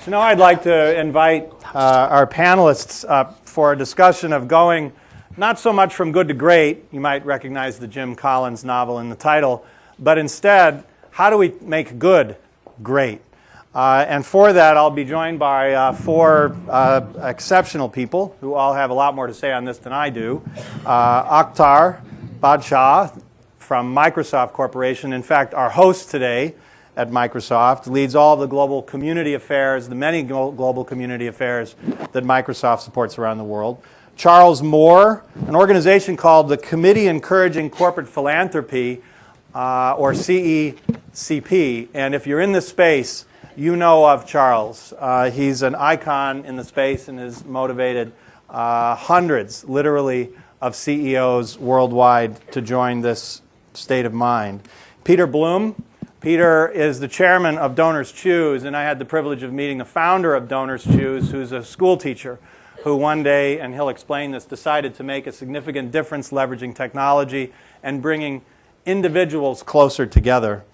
So now I'd like to invite our panelists up for a discussion of going not so much from good to great, you might recognize the Jim Collins novel in the title, but instead, how do we make good great? And for that, I'll be joined by four exceptional people who all have a lot more to say on this than I do. Akhtar, Badshah from Microsoft Corporation, in fact, our host today at Microsoft, leads all the global community affairs, the many global community affairs that Microsoft supports around the world. Charles Moore, an organization called the Committee Encouraging Corporate Philanthropy, or CECP. And if you're in this space, you know of Charles. He's an icon in the space and has motivated hundreds, literally, of CEOs worldwide to join this state of mind. Peter Bloom. Peter is the chairman of Donors Choose, and I had the privilege of meeting the founder of Donors Choose, who's a school teacher who one day, and he'll explain this, decided to make a significant difference leveraging technology and bringing individuals closer together.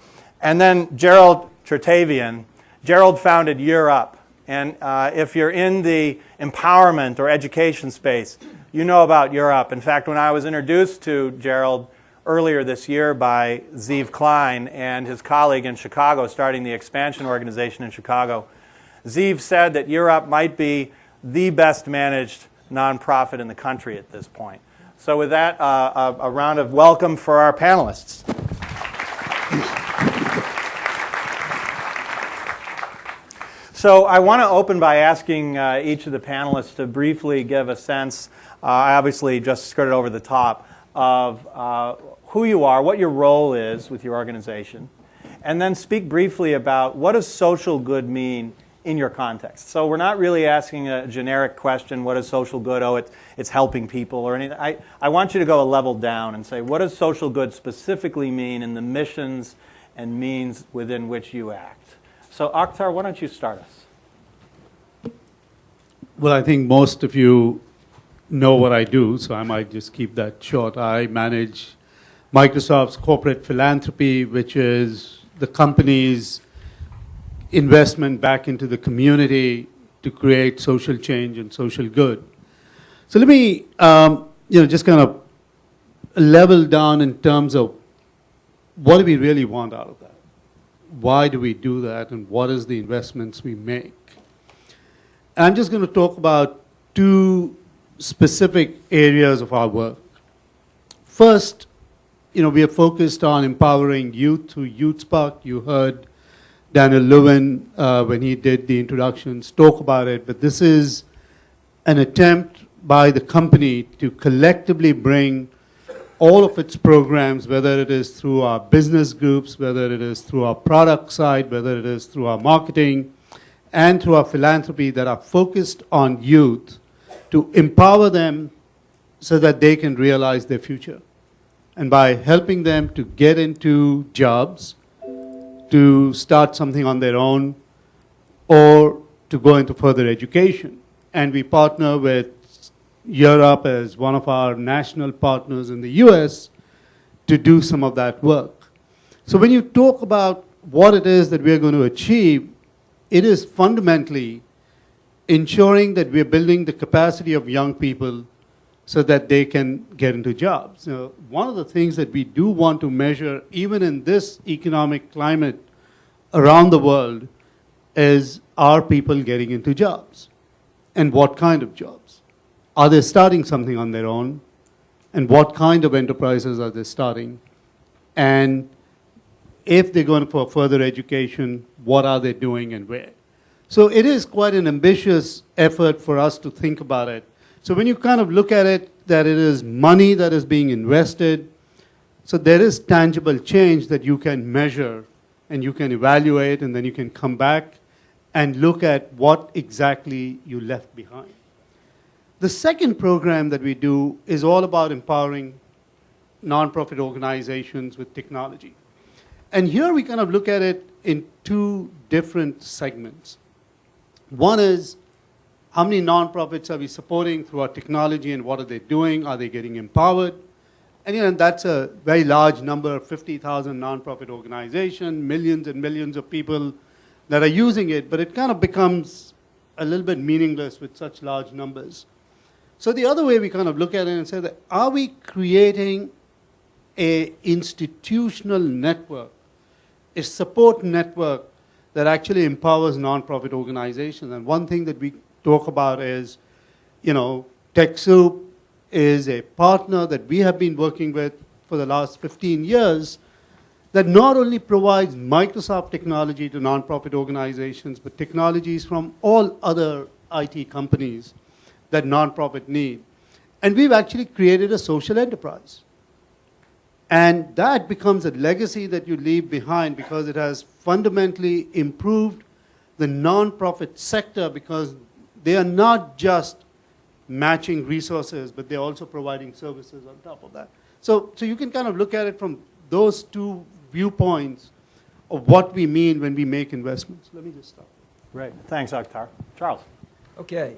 And then Gerald Chertavian. Gerald founded Europe, and if you're in the empowerment or education space, you know about Europe. In fact, when I was introduced to Gerald earlier this year by Zeev Klein and his colleague in Chicago, starting the Expansion Organization in Chicago, Zeev said that Europe might be the best managed nonprofit in the country at this point. So with that, a round of welcome for our panelists. So I want to open by asking each of the panelists to briefly give a sense, I obviously just skirted over the top, of who you are, what your role is with your organization, and then speak briefly about what does social good mean in your context. So we're not really asking a generic question, what is social good? Oh, it's helping people or anything. I want you to go a level down and say, what does social good specifically mean in the missions and means within which you act? So Akhtar, why don't you start us? Well, I think most of you know what I do, so I might just keep that short. I manage Microsoft's corporate philanthropy, which is the company's investment back into the community to create social change and social good. So let me just kind of level down in terms of what do we really want out of that? Why do we do that? And what is the investments we make? And I'm just going to talk about two specific areas of our work. First, we are focused on empowering youth through Youth Spark. You heard Daniel Lewin, when he did the introductions, talk about it. But this is an attempt by the company to collectively bring all of its programs, whether it is through our business groups, whether it is through our product side, whether it is through our marketing, and through our philanthropy that are focused on youth, to empower them so that they can realize their future. And by helping them to get into jobs, to start something on their own, or to go into further education. And we partner with Europe as one of our national partners in the US to do some of that work. So when you talk about what it is that we're going to achieve, it is fundamentally ensuring that we're building the capacity of young people so that they can get into jobs. One of the things that we do want to measure, even in this economic climate around the world, is are people getting into jobs? And what kind of jobs? Are they starting something on their own? And what kind of enterprises are they starting? And if they're going for further education, what are they doing and where? So it is quite an ambitious effort for us to think about it. So when you kind of look at it, that it is money that is being invested, so there is tangible change that you can measure and you can evaluate, and then you can come back and look at what exactly you left behind. The second program that we do is all about empowering nonprofit organizations with technology. And here we kind of look at it in two different segments. One is, how many nonprofits are we supporting through our technology and what are they doing? Are they getting empowered? And that's a very large number, 50,000 nonprofit organizations, millions and millions of people that are using it, but it kind of becomes a little bit meaningless with such large numbers. So the other way we kind of look at it and say that, are we creating a institutional network, a support network that actually empowers nonprofit organizations? And one thing that we talk about is, TechSoup is a partner that we have been working with for the last 15 years that not only provides Microsoft technology to nonprofit organizations, but technologies from all other IT companies that nonprofit need. And we've actually created a social enterprise. And that becomes a legacy that you leave behind because it has fundamentally improved the nonprofit sector, because they are not just matching resources, but they're also providing services on top of that. So you can kind of look at it from those two viewpoints of what we mean when we make investments. Let me just stop. Great. Thanks, Akhtar. Charles. Okay.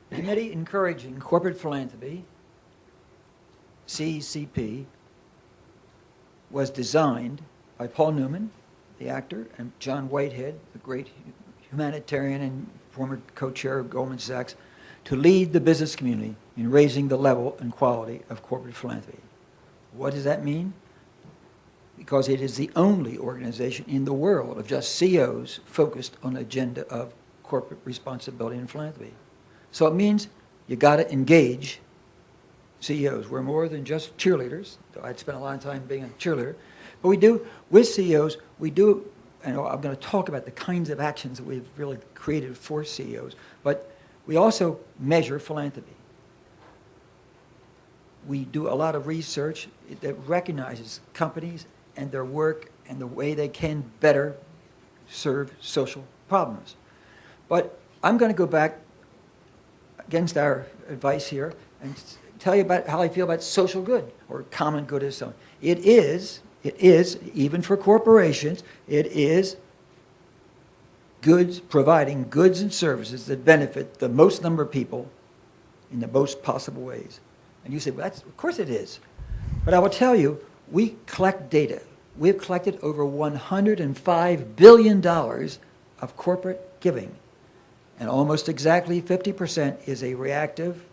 Committee Encouraging Corporate Philanthropy, CECP, was designed by Paul Newman, the actor, and John Whitehead, the great humanitarian and former co-chair of Goldman Sachs, to lead the business community in raising the level and quality of corporate philanthropy. What does that mean? Because it is the only organization in the world of just CEOs focused on the agenda of corporate responsibility and philanthropy. So it means you got to engage CEOs. We're more than just cheerleaders. I'd spent a lot of time being a cheerleader. But we do, with CEOs, we do, and I'm going to talk about the kinds of actions that we've really created for CEOs, but we also measure philanthropy. We do a lot of research that recognizes companies and their work and the way they can better serve social problems. But I'm going to go back against our advice here and tell you about how I feel about social good, or common good as so. It is, even for corporations, it is goods, providing goods and services that benefit the most number of people in the most possible ways. And you say, well, of course it is. But I will tell you, we collect data. We've collected over $105 billion of corporate giving. And almost exactly 50% is a reactive,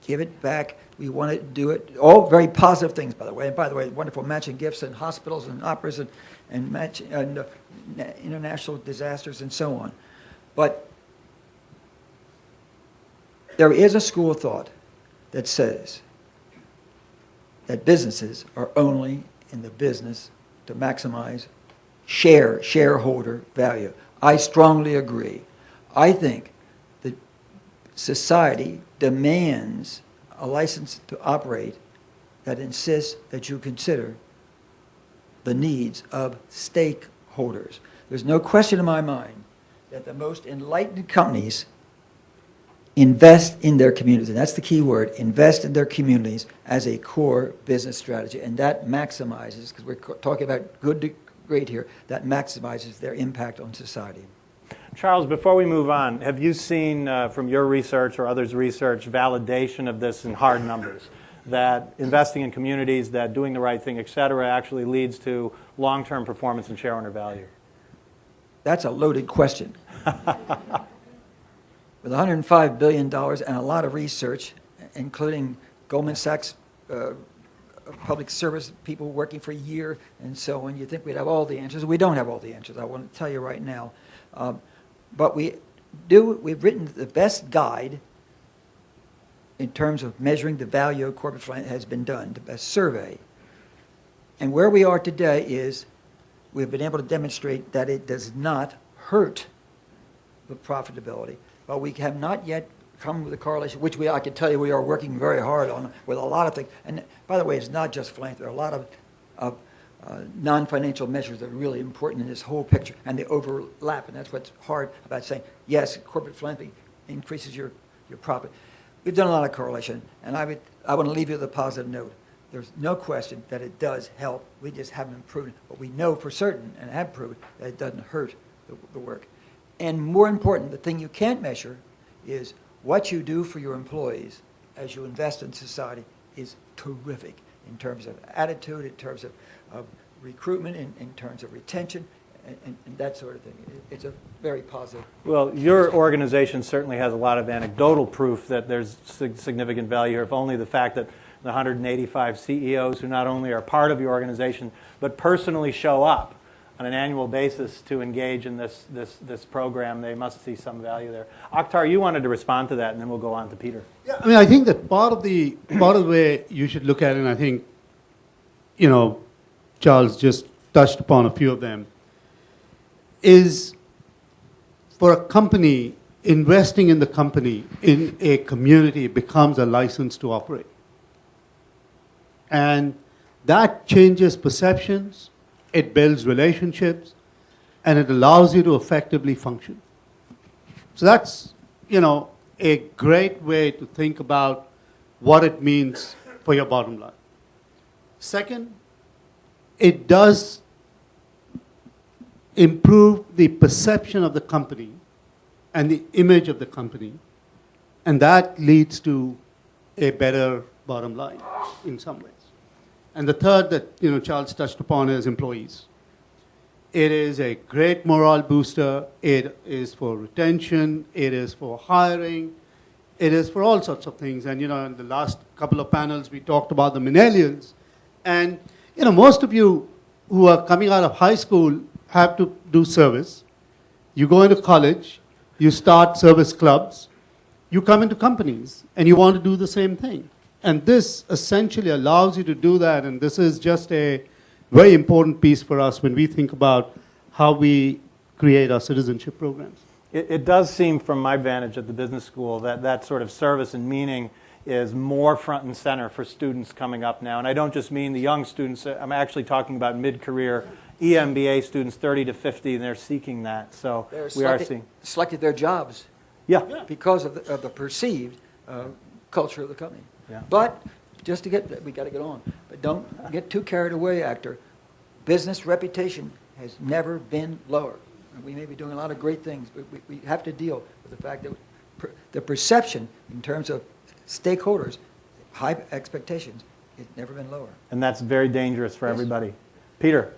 give it back, we want to do it. All very positive things, by the way. And by the way, wonderful matching gifts in hospitals and operas and international disasters and so on. But there is a school of thought that says that businesses are only in the business to maximize shareholder value. I strongly agree. I think that society demands a license to operate that insists that you consider the needs of stakeholders. There's no question in my mind that the most enlightened companies invest in their communities, and that's the key word, invest in their communities as a core business strategy, and that maximizes, because we're talking about good to great here, that maximizes their impact on society. Charles, before we move on, have you seen from your research or others' research validation of this in hard numbers, that investing in communities, that doing the right thing, et cetera, actually leads to long-term performance and shareowner value? That's a loaded question. With $105 billion and a lot of research, including Goldman Sachs public service people working for a year and so on, you think we'd have all the answers. We don't have all the answers, I want to tell you right now. But we've written the best guide in terms of measuring the value of corporate philanthropy has been done, the best survey. And where we are today is we've been able to demonstrate that it does not hurt the profitability. But we have not yet come with a correlation, which I can tell you we are working very hard on with a lot of things. And by the way, it's not just philanthropy. There are a lot of non-financial measures that are really important in this whole picture, and they overlap, and that's what's hard about saying, yes, corporate philanthropy increases your profit. We've done a lot of correlation, and I want to leave you with a positive note. There's no question that it does help. We just haven't proven it, but we know for certain, and have proven, that it doesn't hurt the work. And more important, the thing you can't measure is what you do for your employees as you invest in society is terrific in terms of attitude, in terms of recruitment, in terms of retention, and that sort of thing. It's a very positive. Well, your organization certainly has a lot of anecdotal proof that there's significant value here, if only the fact that the 185 CEOs who not only are part of your organization, but personally show up on an annual basis to engage in this program, they must see some value there. Akhtar, you wanted to respond to that, and then we'll go on to Peter. Yeah, I mean, I think that part of the way you should look at it, and I think, Charles just touched upon a few of them, is for a company, investing in the company, in a community, becomes a license to operate. And that changes perceptions, it builds relationships, and it allows you to effectively function. So that's, a great way to think about what it means for your bottom line. Second, it does improve the perception of the company and the image of the company, and that leads to a better bottom line in some ways. And the third that Charles touched upon is employees. It is a great morale booster. It is for retention. It is for hiring. It is for all sorts of things. And in the last couple of panels, we talked about the millennials. And most of you who are coming out of high school have to do service. You go into college. You start service clubs. You come into companies, and you want to do the same thing. And this essentially allows you to do that, and this is just a very important piece for us when we think about how we create our citizenship programs. It does seem, from my vantage at the business school, that sort of service and meaning is more front and center for students coming up now. And I don't just mean the young students. I'm actually talking about mid-career EMBA students, 30 to 50, and they're seeking that. So we are seeing. Selected their jobs because of the perceived culture of the company. Yeah. But just to we got to get on. But don't get too carried away, Akhtar. Business reputation has never been lower. We may be doing a lot of great things, but we have to deal with the fact that the perception in terms of stakeholders, high expectations, has never been lower. And that's very dangerous for everybody. Peter.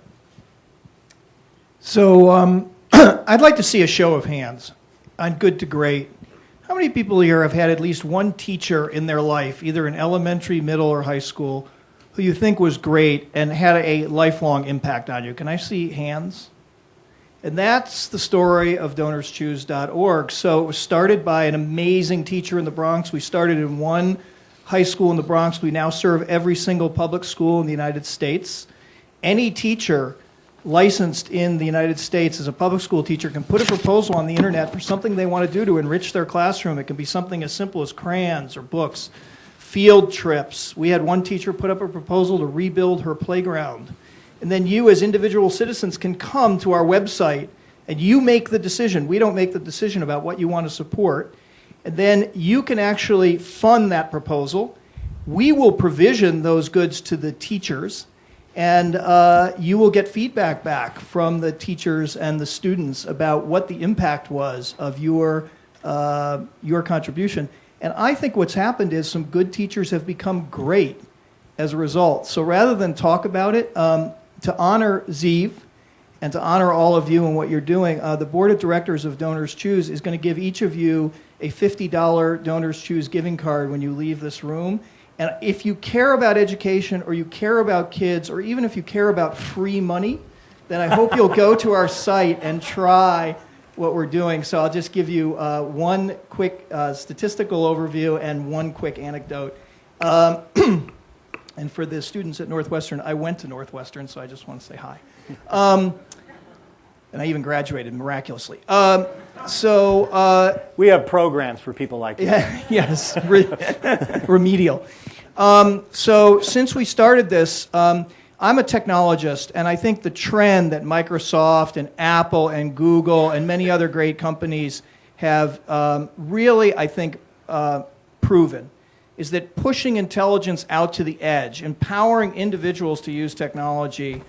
So I'd like to see a show of hands on good to great. How many people here have had at least one teacher in their life, either in elementary, middle, or high school, who you think was great and had a lifelong impact on you? Can I see hands? And that's the story of DonorsChoose.org. So it was started by an amazing teacher in the Bronx. We started in one high school in the Bronx. We now serve every single public school in the United States. Any teacher licensed in the United States as a public school teacher can put a proposal on the internet for something they want to do to enrich their classroom. It can be something as simple as crayons or books, field trips. We had one teacher put up a proposal to rebuild her playground. And then you as individual citizens can come to our website and you make the decision. We don't make the decision about what you want to support. And then you can actually fund that proposal. We will provision those goods to the teachers. And you will get feedback back from the teachers and the students about what the impact was of your contribution. And I think what's happened is some good teachers have become great as a result. So rather than talk about it, to honor Zeev and to honor all of you and what you're doing, the board of directors of Donors Choose is going to give each of you a $50 Donors Choose giving card when you leave this room. And if you care about education or you care about kids or even if you care about free money, then I hope you'll go to our site and try what we're doing. So I'll just give you one quick statistical overview and one quick anecdote. And for the students at Northwestern, I went to Northwestern, so I just want to say hi. And I even graduated miraculously. We have programs for people like that. Yes, remedial. So since we started this, I'm a technologist, and I think the trend that Microsoft and Apple and Google and many other great companies have really, I think, proven is that pushing intelligence out to the edge, empowering individuals to use technology,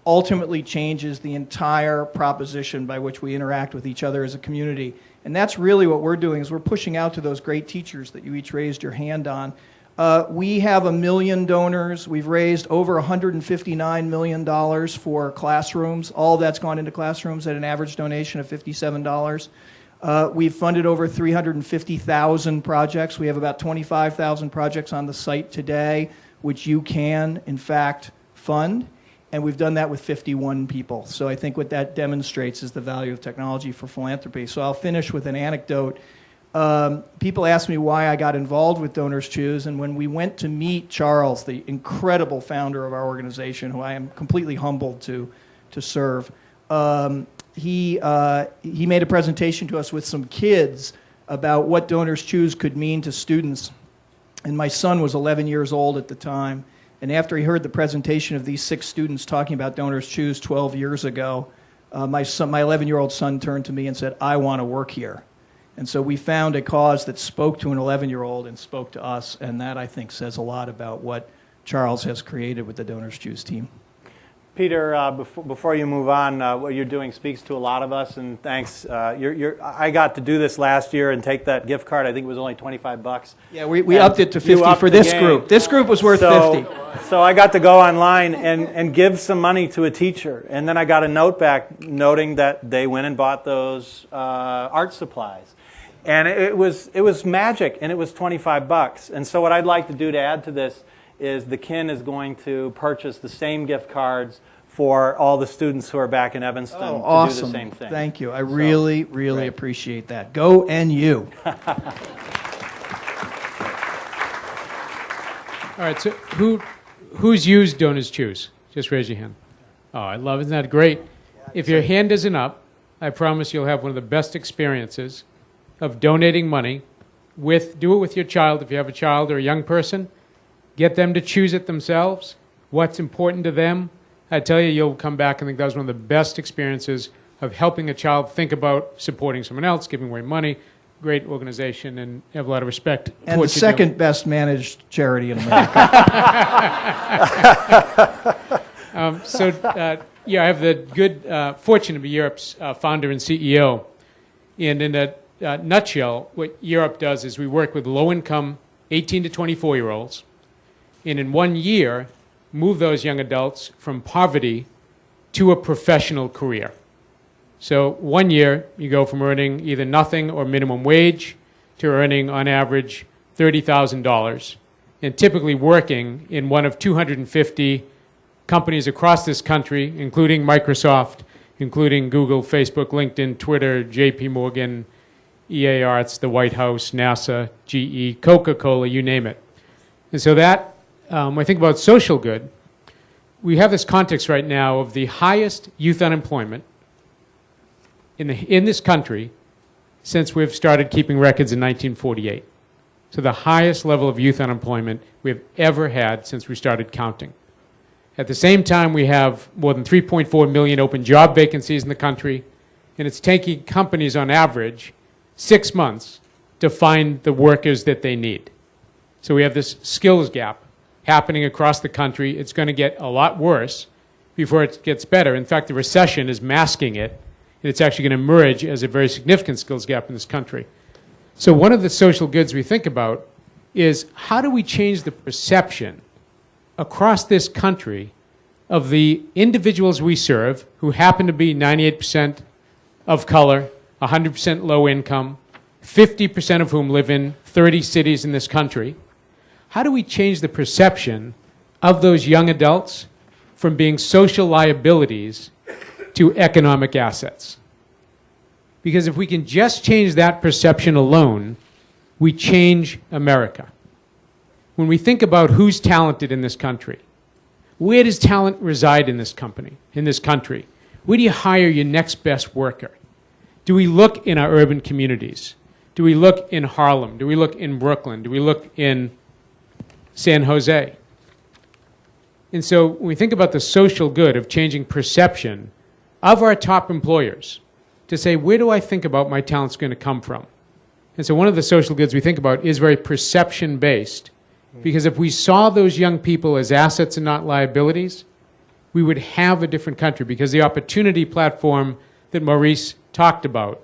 ultimately changes the entire proposition by which we interact with each other as a community. And that's really what we're doing, is we're pushing out to those great teachers that you each raised your hand on. We have 1 million donors. We've raised over $159 million for classrooms. All that's gone into classrooms at an average donation of $57. We've funded over 350,000 projects. We have about 25,000 projects on the site today, which you can, in fact, fund. And we've done that with 51 people. So I think what that demonstrates is the value of technology for philanthropy. So I'll finish with an anecdote. People ask me why I got involved with Donors Choose, and when we went to meet Charles, the incredible founder of our organization, who I am completely humbled to serve, he made a presentation to us with some kids about what Donors Choose could mean to students. And my son was 11 years old at the time, and after he heard the presentation of these 6 students talking about Donors Choose 12 years ago, my 11-year-old son turned to me and said, "I want to work here." And so we found a cause that spoke to an 11-year-old and spoke to us, and that, I think, says a lot about what Charles has created with the Donors Choose team. Peter, before you move on, what you're doing speaks to a lot of us, and thanks. I got to do this last year and take that gift card. I think it was only $25. Yeah, we upped it to 50 for this group. This group was worth 50. So I got to go online and give some money to a teacher, and then I got a note back noting that they went and bought those art supplies. And it was magic, and it was $25. And so what I'd like to do to add to this is the kin is going to purchase the same gift cards for all the students who are back in Evanston to awesome. do the same thing. Thank you. I really appreciate that. Go NU. All right, so who's used Donors Choose? Just raise your hand. Oh, I love it. Isn't that great? If your hand isn't up, I promise you'll have one of the best experiences of donating money. Do it with your child. If you have a child or a young person, get them to choose it themselves, what's important to them. I tell you, you'll come back and think that was one of the best experiences of helping a child think about supporting someone else, giving away money. Great organization, and I have a lot of respect for And what the you're second doing. best managed charity in America. I have the good fortune to be Europe's founder and CEO. And in a nutshell, what Europe does is we work with low-income 18 to 24-year-olds, and in 1 year, move those young adults from poverty to a professional career. So 1 year, you go from earning either nothing or minimum wage to earning, on average, $30,000, and typically working in one of 250 companies across this country, including Microsoft, including Google, Facebook, LinkedIn, Twitter, JP Morgan, EA Arts, the White House, NASA, GE, Coca-Cola, you name it. And so that, when I think about social good, we have this context right now of the highest youth unemployment in this country since we've started keeping records in 1948. So the highest level of youth unemployment we've ever had since we started counting. At the same time, we have more than 3.4 million open job vacancies in the country, and it's taking companies on average 6 months to find the workers that they need. So we have this skills gap happening across the country. It's going to get a lot worse before it gets better. In fact, the recession is masking it, and it's actually going to emerge as a very significant skills gap in this country. So one of the social goods we think about is how do we change the perception across this country of the individuals we serve, who happen to be 98% of color, 100% low income, 50% of whom live in 30 cities in this country. How do we change the perception of those young adults from being social liabilities to economic assets? Because if we can just change that perception alone, we change America. When we think about who's talented in this country, where does talent reside in this country? Where do you hire your next best worker? Do we look in our urban communities? Do we look in Harlem? Do we look in Brooklyn? Do we look in San Jose? And so when we think about the social good of changing perception of our top employers, to say, where do I think about my talent's going to come from? And so one of the social goods we think about is very perception-based, because if we saw those young people as assets and not liabilities, we would have a different country, because the opportunity platform that Maurice talked about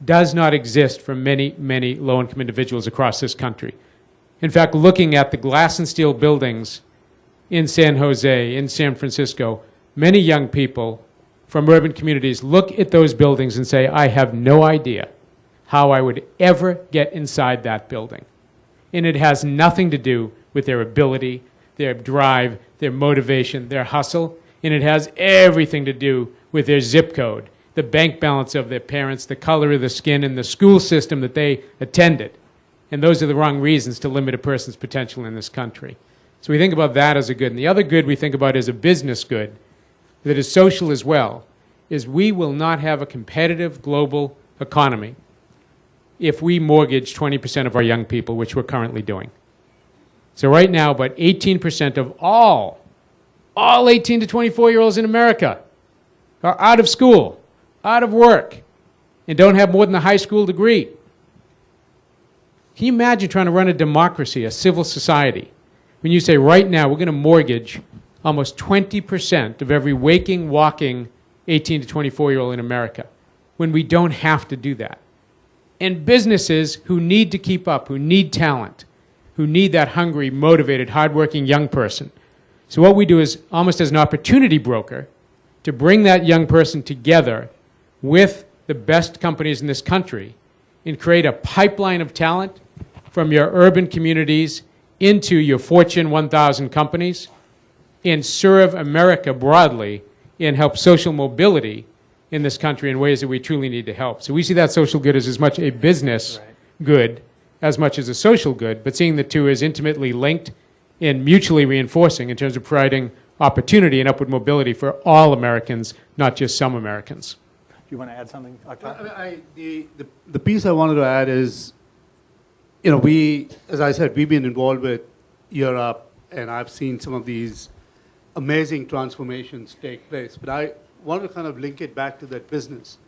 does not exist for many, many low-income individuals across this country. In fact, looking at the glass and steel buildings in San Jose, in San Francisco, many young people from urban communities look at those buildings and say, I have no idea how I would ever get inside that building. And it has nothing to do with their ability, their drive, their motivation, their hustle, and it has everything to do with their zip code, the bank balance of their parents, the color of the skin, and the school system that they attended. And those are the wrong reasons to limit a person's potential in this country. So we think about that as a good. And the other good we think about as a business good that is social as well is we will not have a competitive global economy if we mortgage 20% of our young people, which we're currently doing. So right now, about 18% of all 18 to 24-year-olds in America are out of school, out of work, and don't have more than a high school degree. Can you imagine trying to run a democracy, a civil society, when you say right now we're going to mortgage almost 20% of every waking, walking 18 to 24-year-old in America, when we don't have to do that? And businesses who need to keep up, who need talent, who need that hungry, motivated, hardworking young person. So what we do is almost as an opportunity broker to bring that young person together with the best companies in this country and create a pipeline of talent from your urban communities into your Fortune 1000 companies and serve America broadly and help social mobility in this country in ways that we truly need to help. So we see that social good as much a business good as much as a social good, but seeing the two as intimately linked and mutually reinforcing in terms of providing opportunity and upward mobility for all Americans, not just some Americans. Do you want to add something, Akhtar? The piece I wanted to add is, you know, we, as I said, we've been involved with Europe, and I've seen some of these amazing transformations take place. But I wanted to kind of link it back to that business.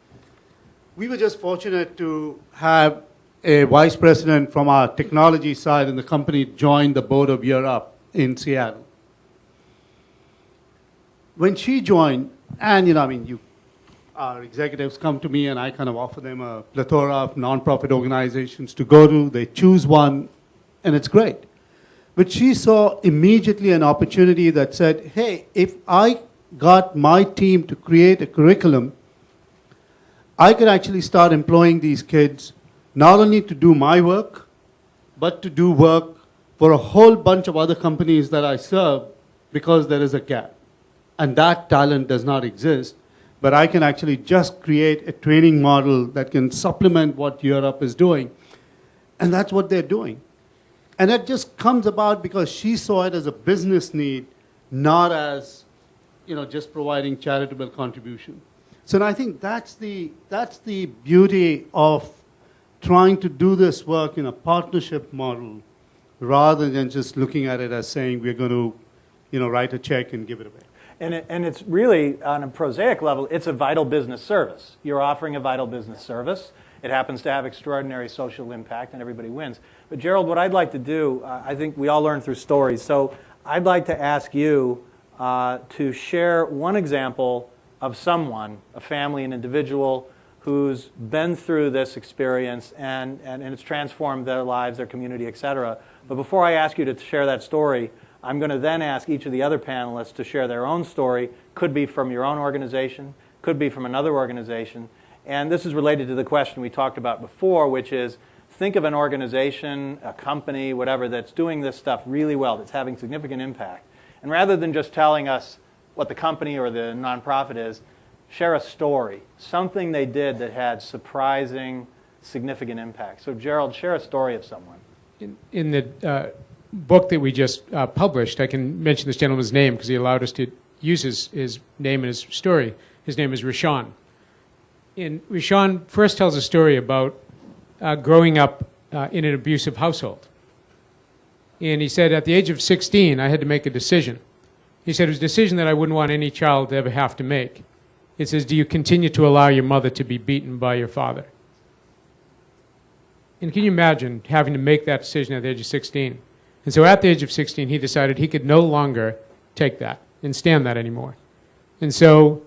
We were just fortunate to have a vice president from our technology side in the company join the board of Europe in Seattle. When she joined, and, you know, I mean, our executives come to me and I kind of offer them a plethora of nonprofit organizations to go to. They choose one, and it's great. But she saw immediately an opportunity that said, hey, if I got my team to create a curriculum, I could actually start employing these kids not only to do my work, but to do work for a whole bunch of other companies that I serve, because there is a gap. And that talent does not exist. But I can actually just create a training model that can supplement what Europe is doing. And that's what they're doing. And that just comes about because she saw it as a business need, not as, you know, just providing charitable contribution. So I think that's the beauty of trying to do this work in a partnership model, rather than just looking at it as saying we're going to, you know, write a check and give it away. And it's really, on a prosaic level, it's a vital business service. You're offering a vital business service. It happens to have extraordinary social impact, and everybody wins. But Gerald, what I'd like to do, I think we all learn through stories, so I'd like to ask you to share one example of someone, a family, an individual, who's been through this experience and it's transformed their lives, their community, et cetera. But before I ask you to share that story, I'm going to then ask each of the other panelists to share their own story. Could be from your own organization, could be from another organization. And this is related to the question we talked about before, which is, think of an organization, a company, whatever, that's doing this stuff really well, that's having significant impact. And rather than just telling us what the company or the nonprofit is, share a story, something they did that had surprising, significant impact. So Gerald, share a story of someone. In the book that we just published, I can mention this gentleman's name because he allowed us to use his name in his story. His name is Rashawn. And Rashawn first tells a story about growing up in an abusive household. And he said, at the age of 16, I had to make a decision. He said it was a decision that I wouldn't want any child to ever have to make. It says, do you continue to allow your mother to be beaten by your father? And can you imagine having to make that decision at the age of 16? And so at the age of 16, he decided he could no longer take that and stand that anymore. And so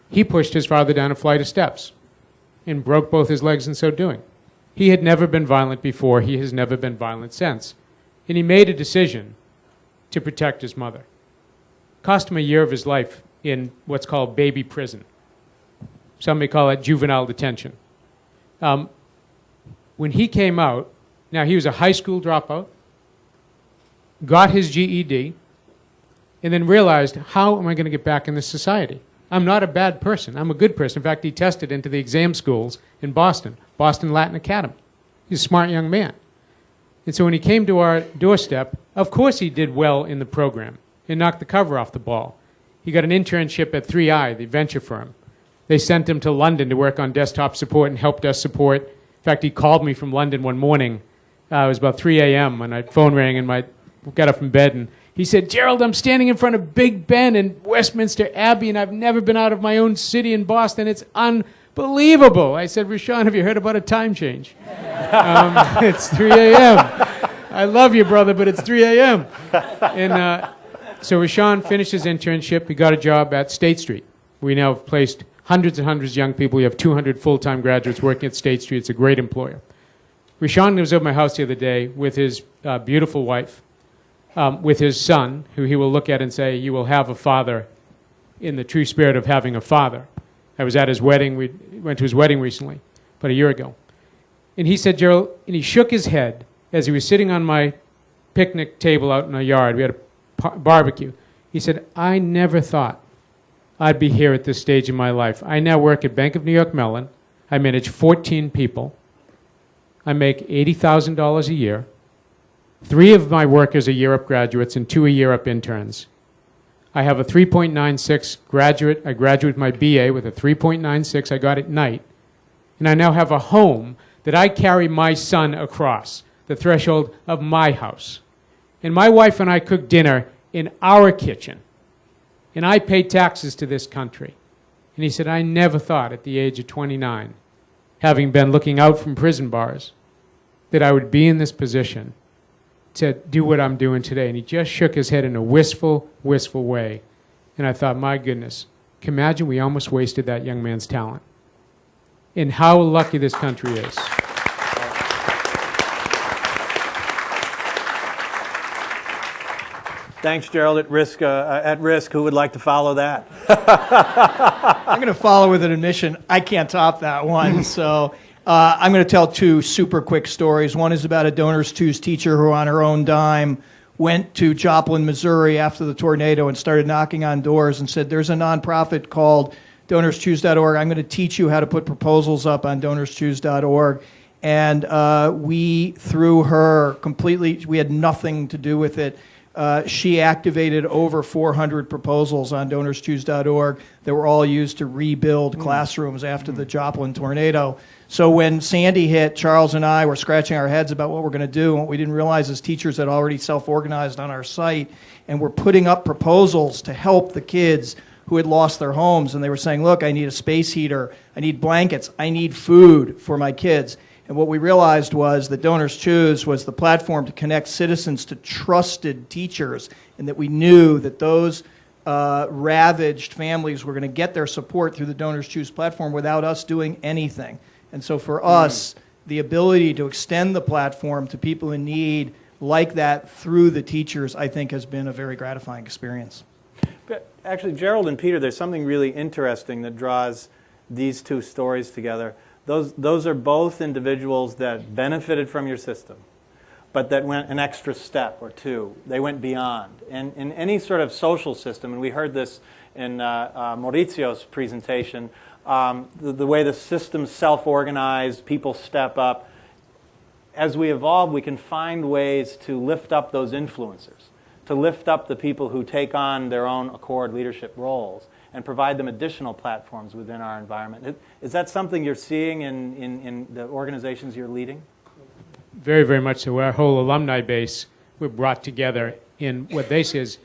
he pushed his father down a flight of steps and broke both his legs in so doing. He had never been violent before. He has never been violent since. And he made a decision to protect his mother. Cost him a year of his life in what's called baby prison. Some may call it juvenile detention. When he came out, now he was a high school dropout, got his GED, and then realized, how am I going to get back in this society? I'm not a bad person. I'm a good person. In fact, he tested into the exam schools in Boston, Boston Latin Academy. He's a smart young man. And so when he came to our doorstep, of course he did well in the program and knocked the cover off the ball. He got an internship at 3i, the venture firm. They sent him to London to work on desktop support and helped us support. In fact, he called me from London one morning. It was about 3 a.m. when my phone rang and I got up from bed, and he said, "Gerald, I'm standing in front of Big Ben and Westminster Abbey, and I've never been out of my own city in Boston. It's unbelievable." I said, "Rashawn, have you heard about a time change?" It's 3 a.m. I love you, brother, but it's 3 a.m. And so Rashawn finished his internship. He got a job at State Street. We now have placed hundreds and hundreds of young people. We have 200 full-time graduates working at State Street. It's a great employer. Rashawn was over my house the other day with his beautiful wife, with his son, who he will look at and say, "You will have a father in the true spirit of having a father." I was at his wedding. We went to his wedding recently, about a year ago. And he said, "Gerald," and he shook his head as he was sitting on my picnic table out in our yard. We had a barbecue. He said, "I never thought I'd be here at this stage in my life. I now work at Bank of New York Mellon. I manage 14 people. I make $80,000 a year. 3 of my workers are year-up graduates and 2 are year-up interns. I have a 3.96 graduate. I graduated my BA with a 3.96 I got at night. And I now have a home that I carry my son across the threshold of my house. And my wife and I cook dinner in our kitchen. And I pay taxes to this country." And he said, "I never thought at the age of 29, having been looking out from prison bars, that I would be in this position to do what I'm doing today." And he just shook his head in a wistful, wistful way. And I thought, my goodness, can you imagine we almost wasted that young man's talent? And how lucky this country is. Thanks, Gerald. At risk, who would like to follow that? I'm going to follow with an admission. I can't top that one. So I'm going to tell 2 super quick stories. One is about a Donors Choose teacher who, on her own dime, went to Joplin, Missouri after the tornado and started knocking on doors and said, "There's a nonprofit called DonorsChoose.org. I'm going to teach you how to put proposals up on DonorsChoose.org." And we, through her, completely, we had nothing to do with it. She activated over 400 proposals on DonorsChoose.org that were all used to rebuild classrooms after the Joplin tornado. So when Sandy hit, Charles and I were scratching our heads about what we're going to do. And what we didn't realize is teachers had already self-organized on our site and were putting up proposals to help the kids who had lost their homes. And they were saying, "Look, I need a space heater. I need blankets. I need food for my kids." And what we realized was that Donors Choose was the platform to connect citizens to trusted teachers, and that we knew that those ravaged families were going to get their support through the Donors Choose platform without us doing anything. And so for us, the ability to extend the platform to people in need like that through the teachers, I think, has been a very gratifying experience. But actually, Gerald and Peter, there's something really interesting that draws these 2 stories together. Those are both individuals that benefited from your system, but that went an extra step or 2. They went beyond. And in any sort of social system, and we heard this in Maurizio's presentation, the way the system's self-organized, people step up. As we evolve, we can find ways to lift up those influencers, to lift up the people who take on their own accord leadership roles, and provide them additional platforms within our environment. Is that something you're seeing in the organizations you're leading? Very, very much so. Our whole alumni base, we're brought together in what they say is,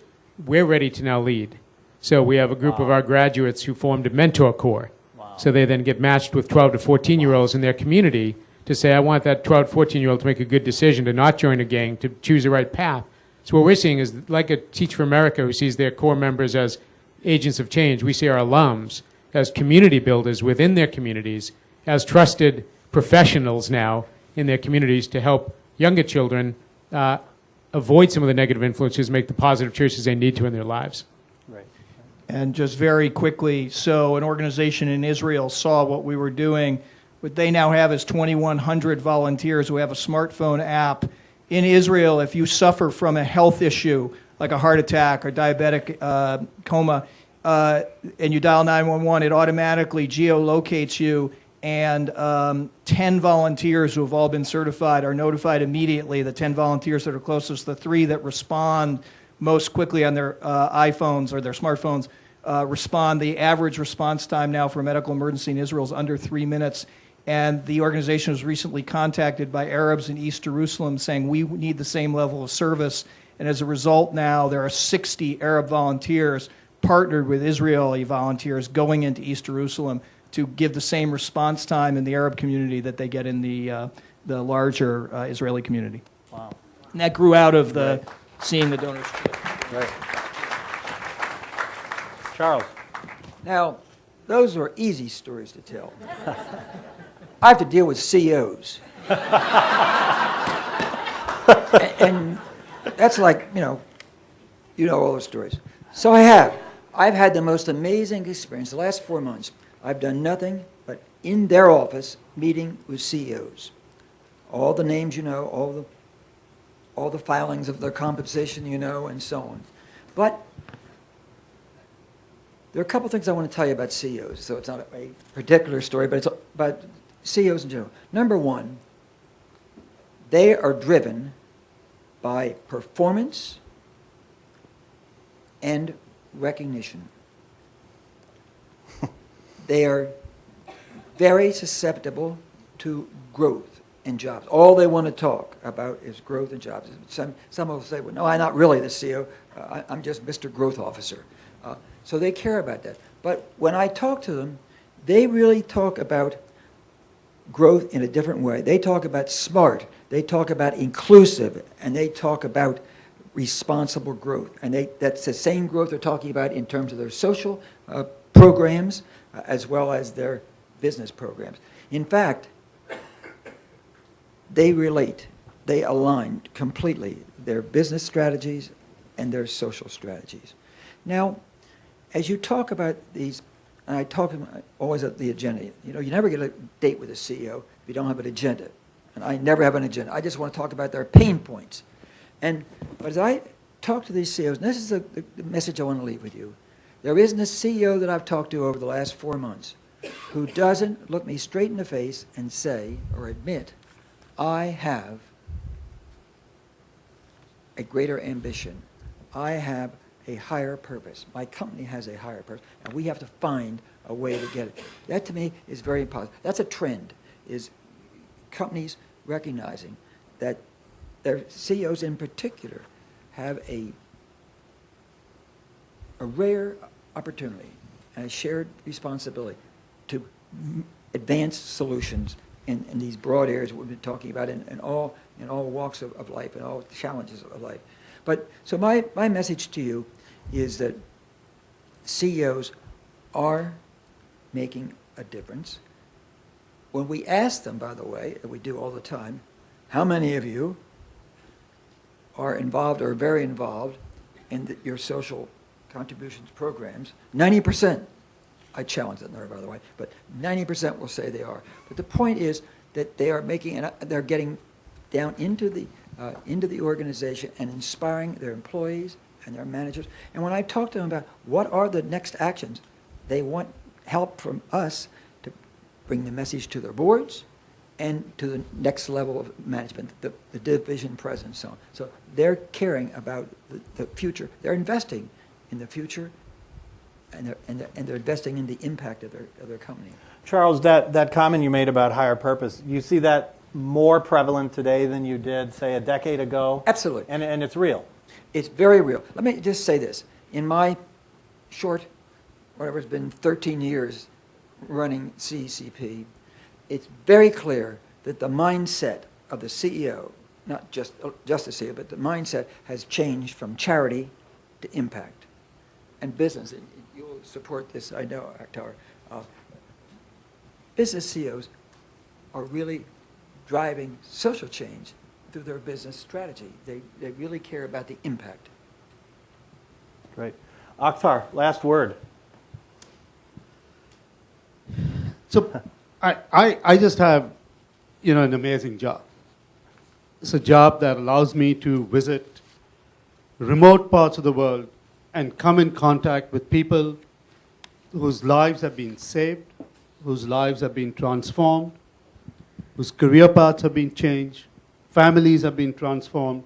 we're ready to now lead. So we have a group of our graduates who formed a mentor corps. Wow. So they then get matched with 12 to 14-year-olds in their community to say, I want that 12 to 14-year-old to make a good decision, to not join a gang, to choose the right path. So what we're seeing is like a Teach for America who sees their core members as agents of change. We see our alums as community builders within their communities, as trusted professionals now in their communities to help younger children avoid some of the negative influences, make the positive choices they need to in their lives. Right. And just very quickly, so an organization in Israel saw what we were doing. What they now have is 2,100 volunteers who have a smartphone app. In Israel, if you suffer from a health issue, like a heart attack or diabetic coma, and you dial 911, it automatically geolocates you, and 10 volunteers who have all been certified are notified immediately. The 10 volunteers that are closest, the 3 that respond most quickly on their iPhones or their smartphones respond. The average response time now for a medical emergency in Israel is under 3 minutes. And the organization was recently contacted by Arabs in East Jerusalem saying we need the same level of service. And as a result now, there are 60 Arab volunteers partnered with Israeli volunteers going into East Jerusalem to give the same response time in the Arab community that they get in the larger Israeli community. Wow. And that grew out of the seeing the donors. Right. Charles. Now, those are easy stories to tell. I have to deal with CEOs. and that's like, you know all those stories. So I've had the most amazing experience. The last 4 months, I've done nothing but in their office meeting with CEOs. All the names you know, all the filings of their compensation you know, and so on. But there are a couple things I want to tell you about CEOs. So it's not a particular story, but it's about CEOs in general. Number one, they are driven by performance and recognition. They are very susceptible to growth and jobs. All they want to talk about is growth and jobs. Some will say, well, no, I'm not really the CEO. I'm just Mr. Growth Officer. So they care about that. But when I talk to them, they really talk about growth in a different way. They talk about smart, they talk about inclusive, and they talk about responsible growth. And that's the same growth they're talking about in terms of their social programs as well as their business programs. In fact, they align completely their business strategies and their social strategies. Now, as you talk about these, and I talk to them always at the agenda. You never get a date with a CEO if you don't have an agenda. And I never have an agenda. I just want to talk about their pain points. But as I talk to these CEOs, and this is the message I want to leave with you, there isn't a CEO that I've talked to over the last 4 months who doesn't look me straight in the face and say or admit, I have a greater ambition. I have a higher purpose. My company has a higher purpose, and we have to find a way to get it. That, to me, is very positive. That's a trend, is companies recognizing that their CEOs in particular have a rare opportunity and a shared responsibility to advance solutions in these broad areas we've been talking about in all walks of life and all challenges of life. But so my message to you is that CEOs are making a difference. When we ask them, by the way, and we do all the time, how many of you are involved or very involved in your social contributions programs? 90%. I challenge that number, by the way, but 90% will say they are. But the point is that they are making, and they're getting down into the organization and inspiring their employees and their managers. And when I talk to them about what are the next actions, they want help from us to bring the message to their boards and to the next level of management, the division president and so on. So they're caring about the future. They're investing in the future, and they're investing in the impact of their company. Charles, that comment you made about higher purpose, you see that more prevalent today than you did, say, a decade ago? Absolutely. And it's real. It's very real. Let me just say this. In my short, whatever it's been, 13 years running CECP, it's very clear that the mindset of the CEO, not just the CEO, but the mindset has changed from charity to impact. And business, and you will support this, I know, Akhtar. Business CEOs are really driving social change through their business strategy. They really care about the impact. Great. Akhtar, last word. So I just have, an amazing job. It's a job that allows me to visit remote parts of the world and come in contact with people whose lives have been saved, whose lives have been transformed, whose career paths have been changed, families have been transformed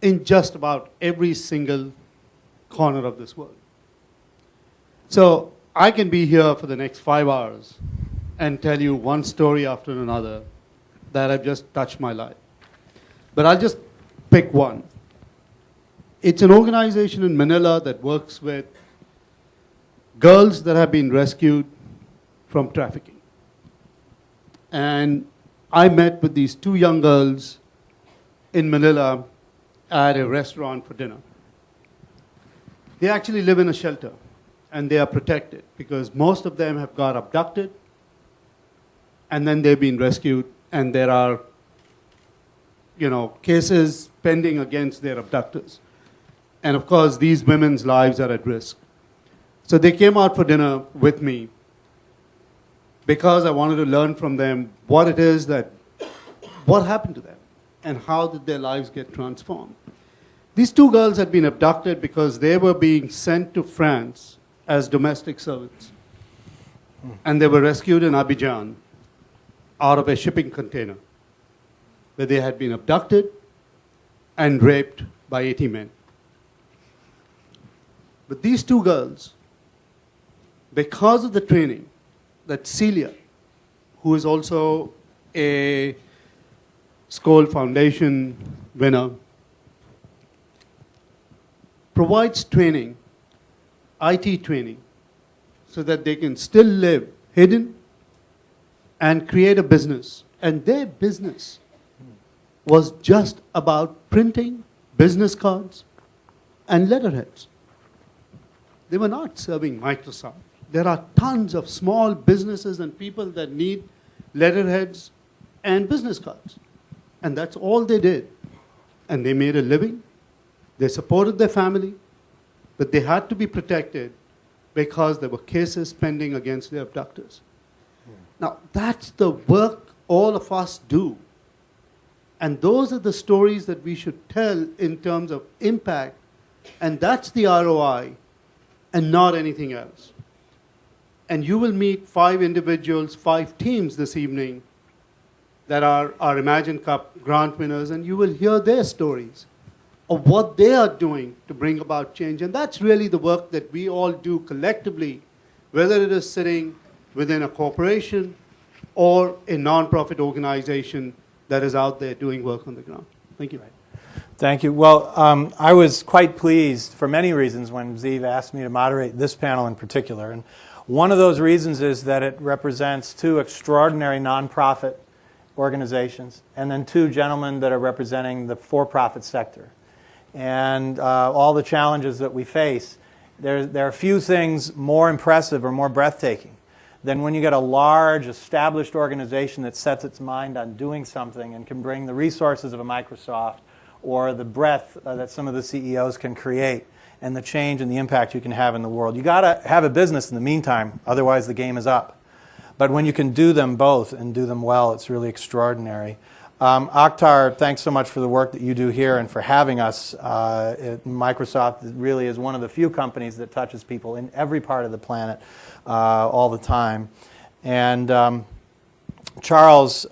in just about every single corner of this world. So I can be here for the next 5 hours and tell you one story after another that have just touched my life. But I'll just pick one. It's an organization in Manila that works with girls that have been rescued from trafficking. And I met with these 2 young girls in Manila at a restaurant for dinner. They actually live in a shelter, and they are protected because most of them have got abducted, and then they've been rescued, and there are, cases pending against their abductors. And of course, these women's lives are at risk. So they came out for dinner with me because I wanted to learn from them what happened to them and how did their lives get transformed. These 2 girls had been abducted because they were being sent to France as domestic servants. And they were rescued in Abidjan out of a shipping container where they had been abducted and raped by 80 men. But these 2 girls, because of the training that Celia, who is also a Skoll Foundation winner, provides training, IT training, so that they can still live hidden and create a business. And their business was just about printing business cards and letterheads. They were not serving Microsoft. There are tons of small businesses and people that need letterheads and business cards. And that's all they did. And they made a living. They supported their family. But they had to be protected because there were cases pending against their abductors. Now, that's the work all of us do. And those are the stories that we should tell in terms of impact. And that's the ROI and not anything else. And you will meet 5 individuals, 5 teams this evening that are our Imagine Cup grant winners, and you will hear their stories of what they are doing to bring about change. And that's really the work that we all do collectively, whether it is sitting within a corporation or a nonprofit organization that is out there doing work on the ground. Thank you. Thank you. Well, I was quite pleased for many reasons when Ziv asked me to moderate this panel in particular. And one of those reasons is that it represents 2 extraordinary nonprofit organizations and then 2 gentlemen that are representing the for-profit sector. And all the challenges that we face, there are few things more impressive or more breathtaking than when you get a large, established organization that sets its mind on doing something and can bring the resources of a Microsoft or the breadth that some of the CEOs can create and the change and the impact you can have in the world. You got to have a business in the meantime, otherwise the game is up. But when you can do them both and do them well, it's really extraordinary. Akhtar, thanks so much for the work that you do here and for having us. Microsoft really is one of the few companies that touches people in every part of the planet all the time. And Charles,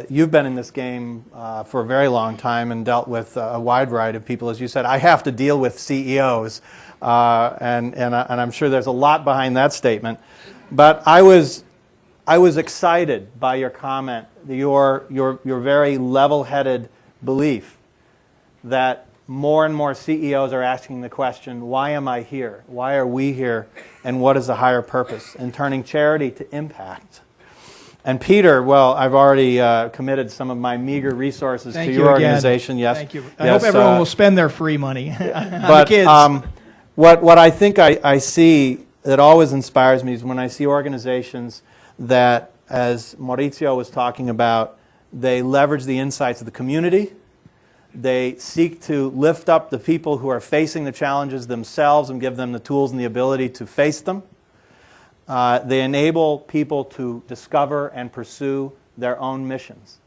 you've been in this game for a very long time and dealt with a wide variety of people. As you said, I have to deal with CEOs, and I'm sure there's a lot behind that statement. But I was excited by your comment, your very level-headed belief that more and more CEOs are asking the question, why am I here? Why are we here? And what is the higher purpose? And turning charity to impact. And Peter, well, I've already committed some of my meager resources to your organization. Yes. Thank you. I hope everyone will spend their free money on but, the kids. What I think I see that always inspires me is when I see organizations that, as Maurizio was talking about, They leverage the insights of the community. They seek to lift up the people who are facing the challenges themselves and give them the tools and the ability to face them. They enable people to discover and pursue their own missions.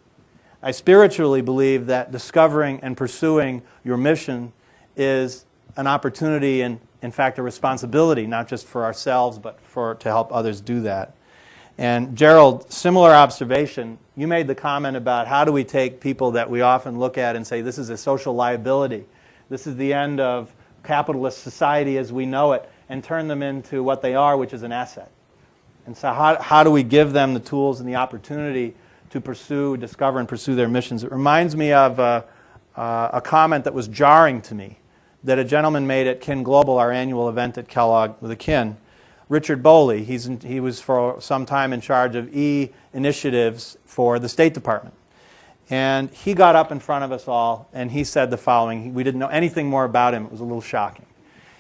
I spiritually believe that discovering and pursuing your mission is an opportunity and, in fact, a responsibility, not just for ourselves, but to help others do that. And Gerald, similar observation. You made the comment about how do we take people that we often look at and say this is a social liability, this is the end of capitalist society as we know it, and turn them into what they are, which is an asset. And so how do we give them the tools and the opportunity to pursue, discover, and pursue their missions? It reminds me of a comment that was jarring to me that a gentleman made at Kin Global, our annual event at Kellogg with a Kin. Richard Boley, he was for some time in charge of initiatives for the State Department. And he got up in front of us all and he said the following. We didn't know anything more about him. It was a little shocking.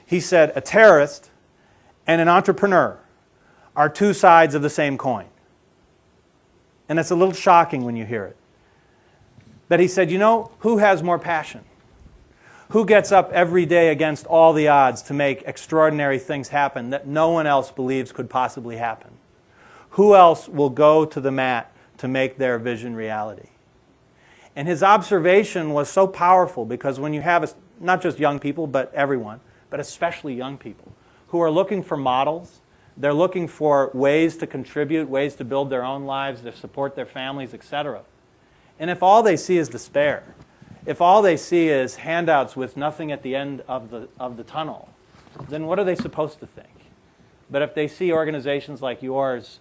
He said, a terrorist and an entrepreneur are two sides of the same coin. And it's a little shocking when you hear it. But he said, you know, who has more passion? Who gets up every day against all the odds to make extraordinary things happen that no one else believes could possibly happen? Who else will go to the mat to make their vision reality? And his observation was so powerful because when you have not just young people, but everyone, but especially young people, who are looking for models, they're looking for ways to contribute, ways to build their own lives, to support their families, etc. And if all they see is despair, if all they see is handouts with nothing at the end of the tunnel, then what are they supposed to think? But if they see organizations like yours,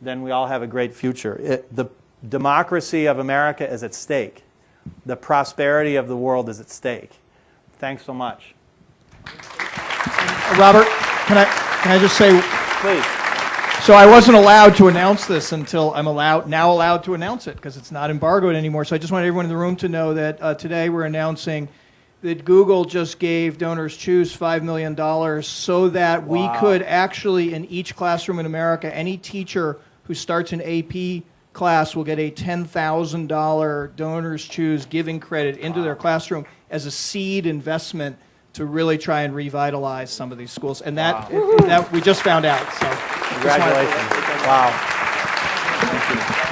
then we all have a great future. The democracy of America is at stake. The prosperity of the world is at stake. Thanks so much. Robert, can I just say, Please. so I wasn't allowed to announce this until I'm now allowed to announce it because it's not embargoed anymore. So I just want everyone in the room to know that today we're announcing that Google just gave Donors Choose $5 million so that we could actually, in each classroom in America, any teacher who starts an AP class will get a $10,000 Donors Choose giving credit into their classroom as a seed investment to really try and revitalize some of these schools. And that we just found out. So Congratulations. Wow. Thank you.